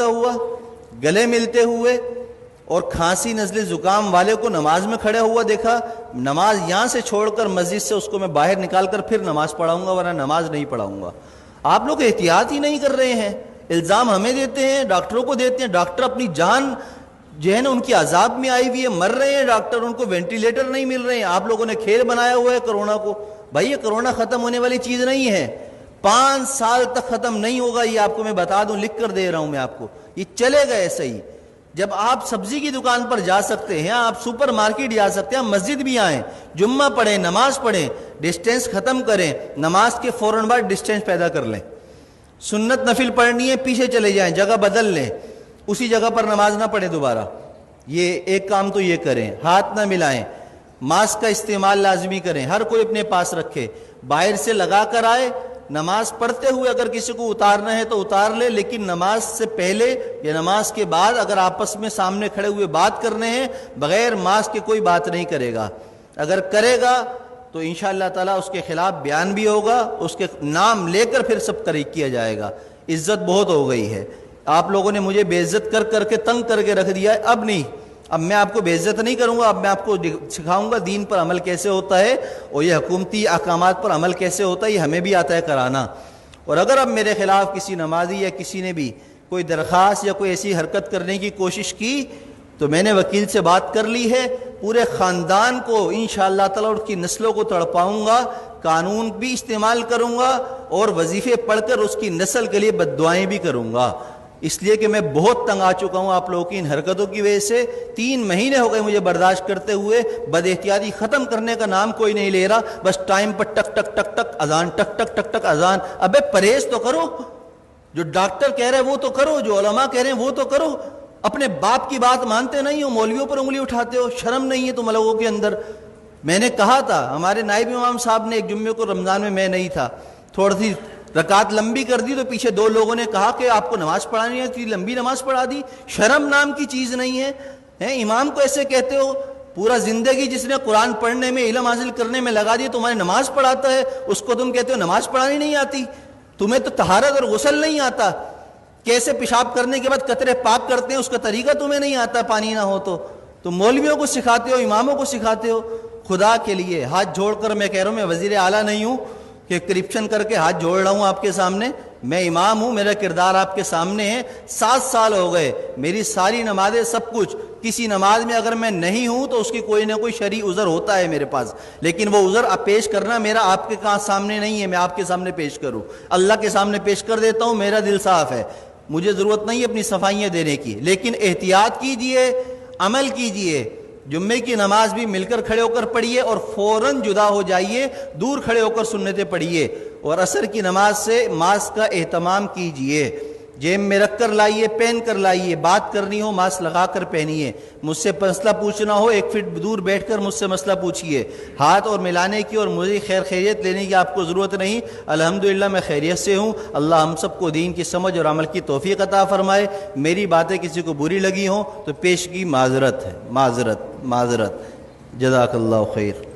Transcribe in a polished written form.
ہوا گلے ملتے ہوئے اور کھانسی نزلے زکام والے کو نماز میں کھڑا ہوا دیکھا، نماز یہاں سے چھوڑ کر مسجد سے اس کو میں باہر نکال کر پھر نماز پڑھاؤں گا ورنہ نماز نہیں پڑھاؤں گا۔ آپ لوگ احتیاط ہی نہیں کر رہے ہیں، الزام ہمیں دیتے ہیں، ڈاکٹروں کو دیتے ہیں، ڈاکٹر اپنی جان جو ہے نا ان کی عذاب میں آئی ہوئی ہے، مر رہے ہیں ڈاکٹر، ان کو وینٹیلیٹر نہیں مل رہے ہیں۔ آپ لوگوں نے کھیل بنایا ہوا ہے کرونا کو۔ بھائی یہ کرونا ختم ہونے والی چیز نہیں ہے، 5 سال تک ختم نہیں ہوگا، یہ آپ کو میں بتا دوں، لکھ کر دے رہا ہوں میں آپ کو، یہ چلے گا ایسا ہی۔ جب آپ سبزی کی دکان پر جا سکتے ہیں، آپ سپر مارکیٹ جا سکتے ہیں، مسجد بھی آئیں، جمعہ پڑھیں، نماز پڑھیں، ڈسٹینس ختم کریں، نماز کے فوراً بعد ڈسٹینس پیدا کر لیں۔ سنت نفل پڑھنی ہے پیچھے چلے جائیں، جگہ بدل لیں، اسی جگہ پر نماز نہ پڑھیں دوبارہ۔ یہ ایک کام تو یہ کریں، ہاتھ نہ ملائیں، ماسک کا استعمال لازمی کریں، ہر کوئی اپنے پاس رکھے، باہر سے لگا کر آئے، نماز پڑھتے ہوئے اگر کسی کو اتارنا ہے تو اتار لے، لیکن نماز سے پہلے یا نماز کے بعد اگر آپس میں سامنے کھڑے ہوئے بات کرنے ہیں، بغیر ماسک کے کوئی بات نہیں کرے گا۔ اگر کرے گا تو انشاءاللہ تعالیٰ اس کے خلاف بیان بھی ہوگا، اس کے نام لے کر پھر سب طریق کیا جائے گا۔ عزت بہت ہو گئی ہے، آپ لوگوں نے مجھے بے عزت کر کر کے تنگ کر کے رکھ دیا ہے، اب نہیں، اب میں آپ کو بے عزت نہیں کروں گا، اب میں آپ کو سکھاؤں گا دین پر عمل کیسے ہوتا ہے، اور یہ حکومتی احکامات پر عمل کیسے ہوتا ہے، یہ ہمیں بھی آتا ہے کرانا۔ اور اگر اب میرے خلاف کسی نمازی یا کسی نے بھی کوئی درخواست یا کوئی ایسی حرکت کرنے کی کوشش کی تو میں نے وکیل سے بات کر لی ہے، پورے خاندان کو انشاءاللہ تعالیٰ اس کی نسلوں کو تڑپاؤں گا، قانون بھی استعمال کروں گا اور وظیفے پڑھ کر اس کی نسل کے لیے بد دعائیں بھی کروں گا، اس لیے کہ میں بہت تنگ آ چکا ہوں آپ لوگوں کی ان حرکتوں کی وجہ سے۔ 3 مہینے ہو گئے مجھے برداشت کرتے ہوئے، بد احتیاطی ختم کرنے کا نام کوئی نہیں لے رہا، بس ٹائم پر ٹک ٹک ٹک ٹک اذان، ٹک ٹک ٹک ٹک اذان۔ ابے پرہیز تو کرو، جو ڈاکٹر کہہ رہے ہیں وہ تو کرو، جو علماء کہہ رہے ہیں وہ تو کرو، اپنے باپ کی بات مانتے نہیں ہو، مولویوں پر انگلی اٹھاتے ہو، شرم نہیں ہے تم لوگوں کے اندر۔ میں نے کہا تھا، ہمارے نائب امام صاحب نے ایک جمعے کو رمضان میں نہیں تھا، تھوڑی سی رکعت لمبی کر دی تو پیچھے 2 لوگوں نے کہا کہ آپ کو نماز پڑھانی ہے، اتنی لمبی نماز پڑھا دی، شرم نام کی چیز نہیں ہے، امام کو ایسے کہتے ہو؟ پورا زندگی جس نے قرآن پڑھنے میں، علم حاصل کرنے میں لگا دی، تمہاری نماز پڑھاتا ہے، اس کو تم کہتے ہو نماز پڑھانی نہیں آتی؟ تمہیں تو طہارت اور غسل نہیں آتا، کیسے پیشاب کرنے کے بعد قطرے پاک کرتے ہیں اس کا طریقہ تمہیں نہیں آتا، پانی نہ ہو تو تم مولویوں کو سکھاتے ہو، اماموں کو سکھاتے ہو۔ خدا کے لیے ہاتھ جوڑ کر میں کہہ رہا ہوں، میں وزیر اعلیٰ نہیں ہوں کہ کرپشن کر کے ہاتھ جوڑ رہا ہوں آپ کے سامنے، میں امام ہوں، میرا کردار آپ کے سامنے ہے۔ 7 سال ہو گئے، میری ساری نمازیں، سب کچھ، کسی نماز میں اگر میں نہیں ہوں تو اس کی کوئی نہ کوئی شرعی عذر ہوتا ہے میرے پاس، لیکن وہ عذر پیش کرنا میرا آپ کے سامنے نہیں ہے، میں آپ کے سامنے پیش کروں، اللہ کے سامنے پیش کر دیتا ہوں، میرا دل صاف ہے، مجھے ضرورت نہیں ہے اپنی صفائیاں دینے کی۔ لیکن احتیاط کیجئے، عمل کیجئے، جمعے کی نماز بھی مل کر کھڑے ہو کر پڑھیے اور فوراً جدا ہو جائیے، دور کھڑے ہو کر سنتیں پڑھیے، اور عصر کی نماز سے ماسک کا اہتمام کیجئے، جیب میں رکھ کر لائیے، پہن کر لائیے، بات کرنی ہو ماسک لگا کر پہنیے، مجھ سے مسئلہ پوچھنا ہو 1 فٹ دور بیٹھ کر مجھ سے مسئلہ پوچھیے، ہاتھ اور ملانے کی اور مجھے خیریت لینے کی آپ کو ضرورت نہیں، الحمدللہ میں خیریت سے ہوں۔ اللہ ہم سب کو دین کی سمجھ اور عمل کی توفیق عطا فرمائے۔ میری باتیں کسی کو بری لگی ہوں تو پیشگی معذرت ہے، معذرت، جزاک اللہ خیر۔